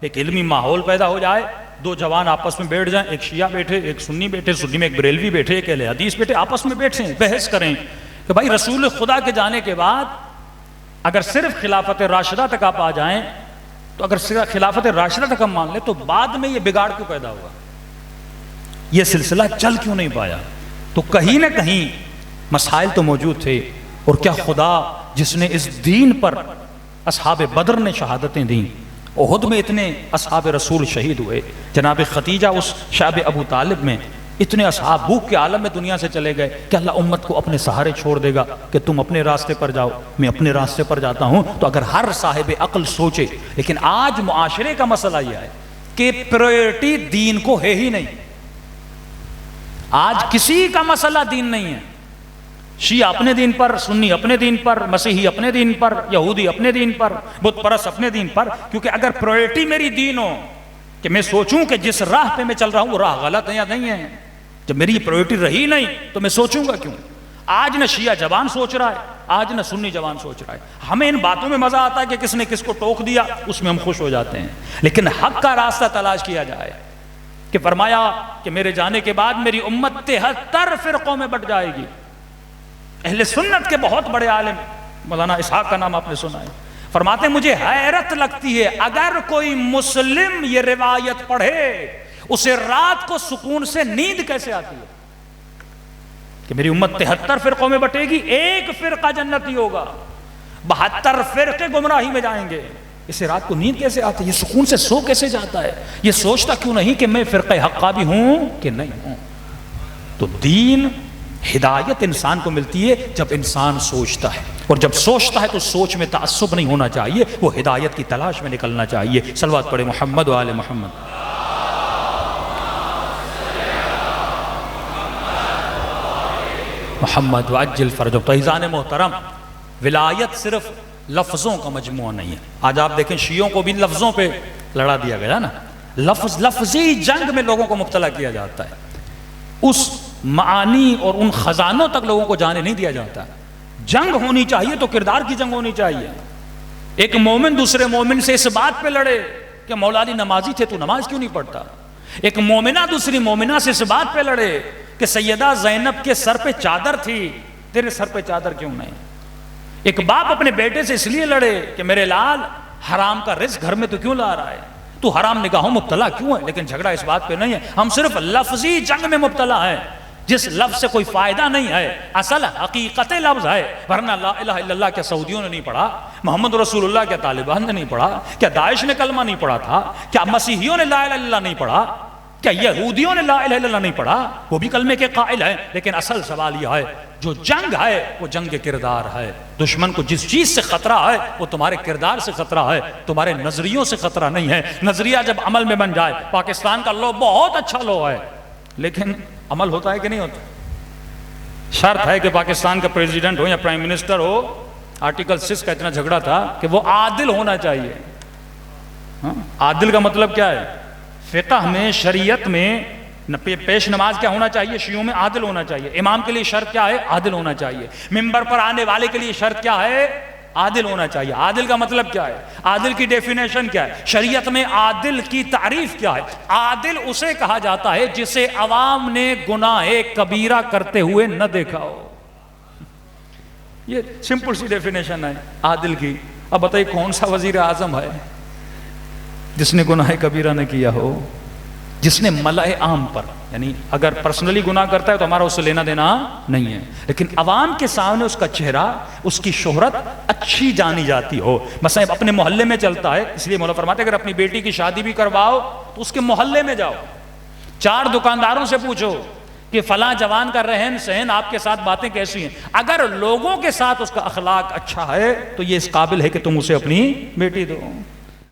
ایک علمی ماحول پیدا ہو جائے، دو جوان آپس میں بیٹھ جائیں، ایک شیعہ بیٹھے، ایک سنی بیٹھے، سنی میں ایک بریلوی بیٹھے، ایک اہل حدیث بیٹھے، آپس میں بیٹھیں، بحث کریں کہ بھائی رسول خدا کے جانے کے بعد اگر صرف خلافت راشدہ تک آپ آ جائیں تو اگر صرف خلافت راشدہ تک ہم مان لیں تو بعد میں یہ بگاڑ کیوں پیدا ہوا، یہ سلسلہ چل کیوں نہیں پایا؟ تو کہیں نہ کہیں مسائل تو موجود تھے. اور کیا خدا جس نے اس دین پر اصحاب بدر نے شہادتیں دیں، احد میں اتنے اصحاب رسول شہید ہوئے، جناب ختیجہ اس شعب ابو طالب میں، اتنے اصحاب بھوک کے عالم میں دنیا سے چلے گئے کہ اللہ امت کو اپنے سہارے چھوڑ دے گا کہ تم اپنے راستے پر جاؤ، میں اپنے راستے پر جاتا ہوں. تو اگر ہر صاحب عقل سوچے، لیکن آج معاشرے کا مسئلہ یہ ہے کہ پرائیورٹی دین کو ہے ہی نہیں. آج کسی کا مسئلہ دین نہیں ہے، شیعہ اپنے دین پر، سنی اپنے دین پر، مسیحی اپنے دین پر، یہودی اپنے دین پر، بت پرست اپنے دین پر. کیونکہ اگر پرائیورٹی میری دین ہو کہ میں سوچوں کہ جس راہ پہ میں چل رہا ہوں وہ راہ غلط ہے یا نہیں ہے، جب میری پرائیورٹی رہی نہیں تو میں سوچوں گا کیوں؟ آج نہ شیعہ جوان سوچ رہا ہے، آج نہ سنی جوان سوچ رہا ہے. ہمیں ان باتوں میں مزہ آتا ہے کہ کس نے کس کو ٹوک دیا، اس میں ہم خوش ہو جاتے ہیں. لیکن حق کا راستہ تلاش کیا جائے کہ فرمایا کہ میرے جانے کے بعد میری امت 73 فرقوں میں بٹ جائے گی. اہل سنت کے بہت بڑے عالم مولانا اسحاق کا نام آپ نے سنا ہے، فرماتے ہیں مجھے حیرت لگتی ہے اگر کوئی مسلم یہ روایت پڑھے اسے رات کو سکون سے نیند کیسے آتی ہے کہ میری امت 73 فرقوں میں بٹے گی، ایک فرقہ جنتی ہوگا، 72 فرقے گمراہی میں جائیں گے. اسے رات کو نیند کیسے آتی ہے، یہ سکون سے سو کیسے جاتا ہے، یہ سوچتا کیوں نہیں کہ میں فرقہ حقہ بھی ہوں کہ نہیں ہوں. تو دین ہدایت انسان کو ملتی ہے جب انسان سوچتا ہے، اور جب سوچتا ہے تو سوچ میں تعصب نہیں ہونا چاہیے، وہ ہدایت کی تلاش میں نکلنا چاہیے. صلوات پڑھے محمد و آل محمد. محمد وعجل فرجہ. تو عزیزان محترم، ولایت صرف لفظوں کا مجموعہ نہیں ہے. آج آپ دیکھیں شیعوں کو بھی لفظوں پہ لڑا دیا گیا نا، لفظی جنگ میں لوگوں کو مبتلا کیا جاتا ہے، اس معانی اور ان خزانوں تک لوگوں کو جانے نہیں دیا جاتا. جنگ ہونی چاہیے تو کردار کی جنگ ہونی چاہیے. ایک مومن دوسرے مومن سے اس بات پہ لڑے کہ مولا علی نمازی تھے تو نماز کیوں نہیں پڑھتا. ایک مومنہ دوسری مومنہ سے اس بات پہ لڑے کہ سیدہ زینب کے سر پہ چادر تھی، تیرے سر پہ چادر کیوں نہیں. ایک باپ اپنے بیٹے سے اس لیے لڑے کہ میرے لال حرام کا رزق گھر میں تو کیوں لا رہا ہے، تو حرام نگاہوں مبتلا کیوں ہے. لیکن جھگڑا اس بات پہ نہیں ہے، ہم صرف لفظی جنگ میں مبتلا ہے جس لفظ سے کوئی فائدہ نہیں ہے، اصل حقیقت لفظ ہے. ورنہ لا الہ الا اللہ کیا سعودیوں نے نہیں پڑھا، محمد رسول اللہ کیا طالبان نے نہیں پڑھا، کیا داعش نے کلمہ نہیں پڑھا تھا، کیا مسیحیوں نے لا الہ الا اللہ نہیں پڑھا، کیا یہودیوں نے لا الہ الا اللہ نہیں پڑھا، وہ بھی کلمے کے قائل ہیں. لیکن اصل سوال یہ ہے جو جنگ ہے وہ جنگ کردار ہے. دشمن کو جس چیز سے خطرہ ہے وہ تمہارے کردار سے خطرہ ہے، تمہارے نظریوں سے خطرہ نہیں ہے. نظریہ جب عمل میں بن جائے، پاکستان کا لو بہت اچھا لو ہے لیکن عمل ہوتا ہے کہ نہیں ہوتا. شرط ہے کہ پاکستان کا پریزیڈنٹ ہو یا پرائم منسٹر ہو، آرٹیکل 6 کا اتنا جھگڑا تھا کہ وہ عادل ہونا چاہیے. عادل کا مطلب کیا ہے؟ فقہ میں، شریعت میں پیش نماز کیا ہونا چاہیے؟ شیعوں میں عادل ہونا چاہیے. امام کے لیے شرط کیا ہے؟ عادل ہونا چاہیے. ممبر پر آنے والے کے لیے شرط کیا ہے؟ عادل ہونا چاہیے. عادل کا مطلب کیا ہے؟ عادل کی ڈیفینیشن کیا ہے؟ شریعت میں عادل کی تعریف کیا ہے؟ عادل اسے کہا جاتا ہے جسے عوام نے گناہ کبیرہ کرتے ہوئے نہ دیکھا ہو. یہ سمپل سی ڈیفینیشن ہے عادل کی. اب بتائیے کون سا وزیر اعظم ہے جس نے گناہ کبیرہ نہ کیا ہو، جس نے ملأ عام پر، یعنی اگر پرسنلی گناہ کرتا ہے تو ہمارا اس سے لینا دینا نہیں ہے، لیکن عوام کے سامنے اس کا چہرہ، اس کی شہرت اچھی جانی جاتی ہو. مثلا اپنے محلے میں چلتا ہے، اس لیے مولا فرماتے ہیں اگر اپنی بیٹی کی شادی بھی کرواؤ تو اس کے محلے میں جاؤ، 4 دکانداروں سے پوچھو کہ فلاں جوان کا رہن سہن آپ کے ساتھ باتیں کیسی ہیں. اگر لوگوں کے ساتھ اس کا اخلاق اچھا ہے تو یہ اس قابل ہے کہ تم اسے اپنی بیٹی دو.